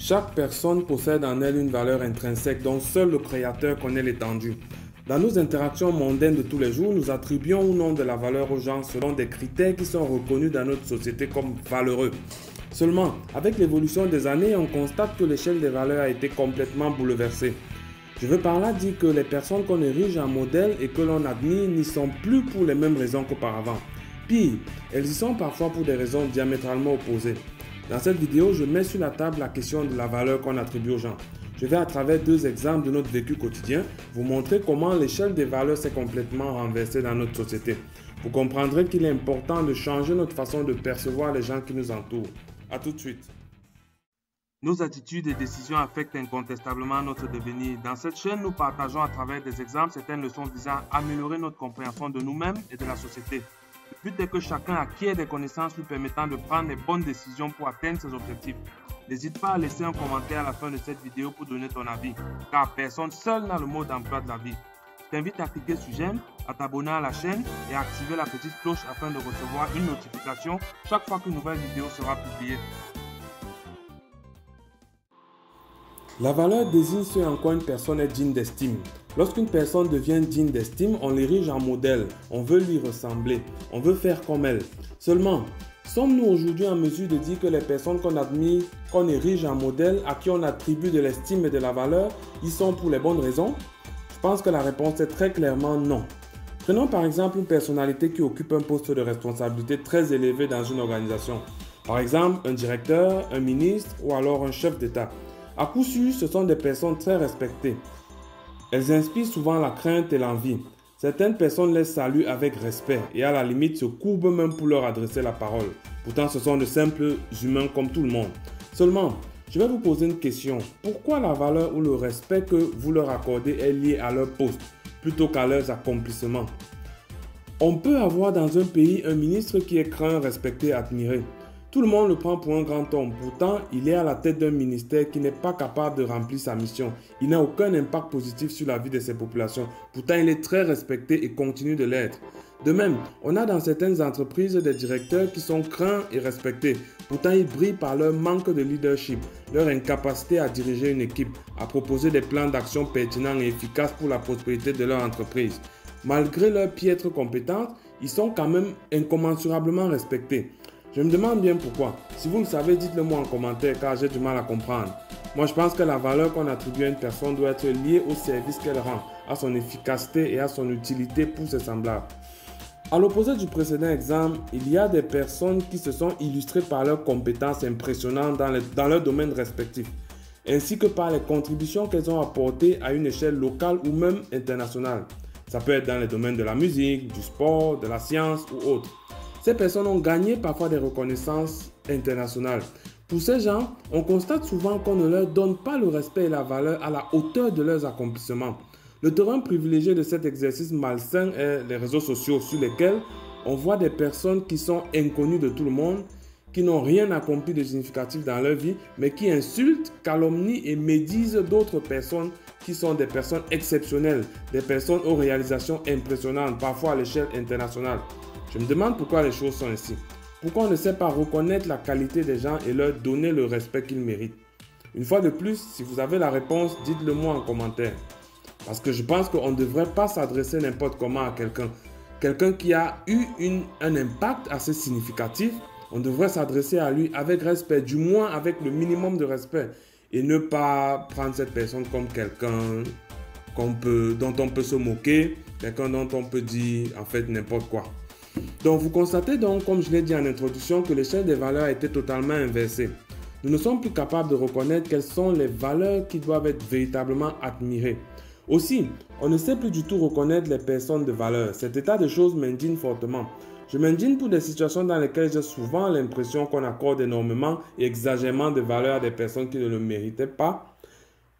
Chaque personne possède en elle une valeur intrinsèque dont seul le créateur connaît l'étendue. Dans nos interactions mondaines de tous les jours, nous attribuons ou non de la valeur aux gens selon des critères qui sont reconnus dans notre société comme valeureux. Seulement, avec l'évolution des années, on constate que l'échelle des valeurs a été complètement bouleversée. Je veux par là dire que les personnes qu'on érige en modèle et que l'on admire n'y sont plus pour les mêmes raisons qu'auparavant. Pire, elles y sont parfois pour des raisons diamétralement opposées. Dans cette vidéo, je mets sur la table la question de la valeur qu'on attribue aux gens. Je vais à travers deux exemples de notre vécu quotidien vous montrer comment l'échelle des valeurs s'est complètement renversée dans notre société. Vous comprendrez qu'il est important de changer notre façon de percevoir les gens qui nous entourent. A tout de suite. Nos attitudes et décisions affectent incontestablement notre devenir. Dans cette chaîne, nous partageons à travers des exemples certaines leçons visant à améliorer notre compréhension de nous-mêmes et de la société. Le but est que chacun acquiert des connaissances lui permettant de prendre les bonnes décisions pour atteindre ses objectifs. N'hésite pas à laisser un commentaire à la fin de cette vidéo pour donner ton avis, car personne seul n'a le mot d'emploi de la vie. Je t'invite à cliquer sur j'aime, à t'abonner à la chaîne et à activer la petite cloche afin de recevoir une notification chaque fois qu'une nouvelle vidéo sera publiée. La valeur désigne ce en quoi une personne est digne d'estime. Lorsqu'une personne devient digne d'estime, on l'érige en modèle, on veut lui ressembler, on veut faire comme elle. Seulement, sommes-nous aujourd'hui en mesure de dire que les personnes qu'on admire, qu'on érige en modèle, à qui on attribue de l'estime et de la valeur, y sont pour les bonnes raisons? Je pense que la réponse est très clairement non. Prenons par exemple une personnalité qui occupe un poste de responsabilité très élevé dans une organisation. Par exemple, un directeur, un ministre ou alors un chef d'État. À coup sûr, ce sont des personnes très respectées. Elles inspirent souvent la crainte et l'envie. Certaines personnes les saluent avec respect et à la limite se courbent même pour leur adresser la parole. Pourtant, ce sont de simples humains comme tout le monde. Seulement, je vais vous poser une question. Pourquoi la valeur ou le respect que vous leur accordez est lié à leur poste plutôt qu'à leurs accomplissements? On peut avoir dans un pays un ministre qui est craint, respecté, admiré. Tout le monde le prend pour un grand homme. Pourtant, il est à la tête d'un ministère qui n'est pas capable de remplir sa mission. Il n'a aucun impact positif sur la vie de ses populations. Pourtant, il est très respecté et continue de l'être. De même, on a dans certaines entreprises des directeurs qui sont craints et respectés. Pourtant, ils brillent par leur manque de leadership, leur incapacité à diriger une équipe, à proposer des plans d'action pertinents et efficaces pour la prospérité de leur entreprise. Malgré leur piètre compétence, ils sont quand même incommensurablement respectés. Je me demande bien pourquoi. Si vous le savez, dites-le moi en commentaire car j'ai du mal à comprendre. Moi, je pense que la valeur qu'on attribue à une personne doit être liée au service qu'elle rend, à son efficacité et à son utilité pour ses semblables. À l'opposé du précédent exemple, il y a des personnes qui se sont illustrées par leurs compétences impressionnantes dans leurs domaines respectifs, ainsi que par les contributions qu'elles ont apportées à une échelle locale ou même internationale. Ça peut être dans les domaines de la musique, du sport, de la science ou autres. Ces personnes ont gagné parfois des reconnaissances internationales. Pour ces gens, on constate souvent qu'on ne leur donne pas le respect et la valeur à la hauteur de leurs accomplissements. Le terrain privilégié de cet exercice malsain est les réseaux sociaux sur lesquels on voit des personnes qui sont inconnues de tout le monde, qui n'ont rien accompli de significatif dans leur vie, mais qui insultent, calomnient et médisent d'autres personnes qui sont des personnes exceptionnelles, des personnes aux réalisations impressionnantes, parfois à l'échelle internationale. Je me demande pourquoi les choses sont ainsi. Pourquoi on ne sait pas reconnaître la qualité des gens et leur donner le respect qu'ils méritent? Une fois de plus, si vous avez la réponse, dites-le moi en commentaire. Parce que je pense qu'on ne devrait pas s'adresser n'importe comment à quelqu'un. Quelqu'un qui a eu un impact assez significatif, on devrait s'adresser à lui avec respect, du moins avec le minimum de respect. Et ne pas prendre cette personne comme quelqu'un dont on peut se moquer, quelqu'un dont on peut dire en fait n'importe quoi. Donc vous constatez donc, comme je l'ai dit en introduction, que l'échelle des valeurs a été totalement inversée. Nous ne sommes plus capables de reconnaître quelles sont les valeurs qui doivent être véritablement admirées. Aussi, on ne sait plus du tout reconnaître les personnes de valeur. Cet état de choses m'indigne fortement. Je m'indigne pour des situations dans lesquelles j'ai souvent l'impression qu'on accorde énormément et exagérément de valeur à des personnes qui ne le méritaient pas.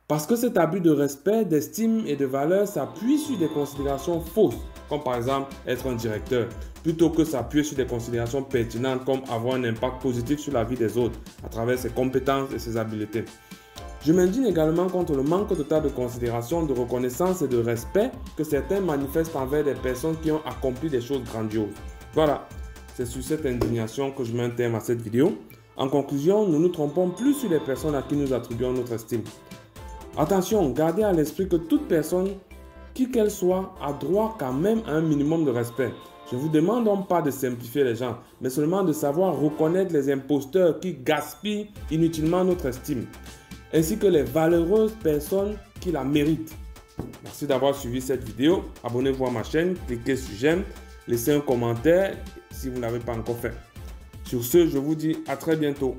Parce que cet abus de respect, d'estime et de valeur s'appuie sur des considérations fausses, comme par exemple être un directeur, plutôt que s'appuyer sur des considérations pertinentes comme avoir un impact positif sur la vie des autres à travers ses compétences et ses habiletés. Je m'indigne également contre le manque total de considération, de reconnaissance et de respect que certains manifestent envers des personnes qui ont accompli des choses grandioses. Voilà, c'est sur cette indignation que je mets un terme à cette vidéo. En conclusion, nous nous trompons plus sur les personnes à qui nous attribuons notre estime. Attention, gardez à l'esprit que toute personne, qui qu'elle soit, a droit quand même à un minimum de respect. Je ne vous demande donc pas de simplifier les gens, mais seulement de savoir reconnaître les imposteurs qui gaspillent inutilement notre estime, ainsi que les valeureuses personnes qui la méritent. Merci d'avoir suivi cette vidéo. Abonnez-vous à ma chaîne, cliquez sur j'aime, laissez un commentaire si vous ne l'avez pas encore fait. Sur ce, je vous dis à très bientôt.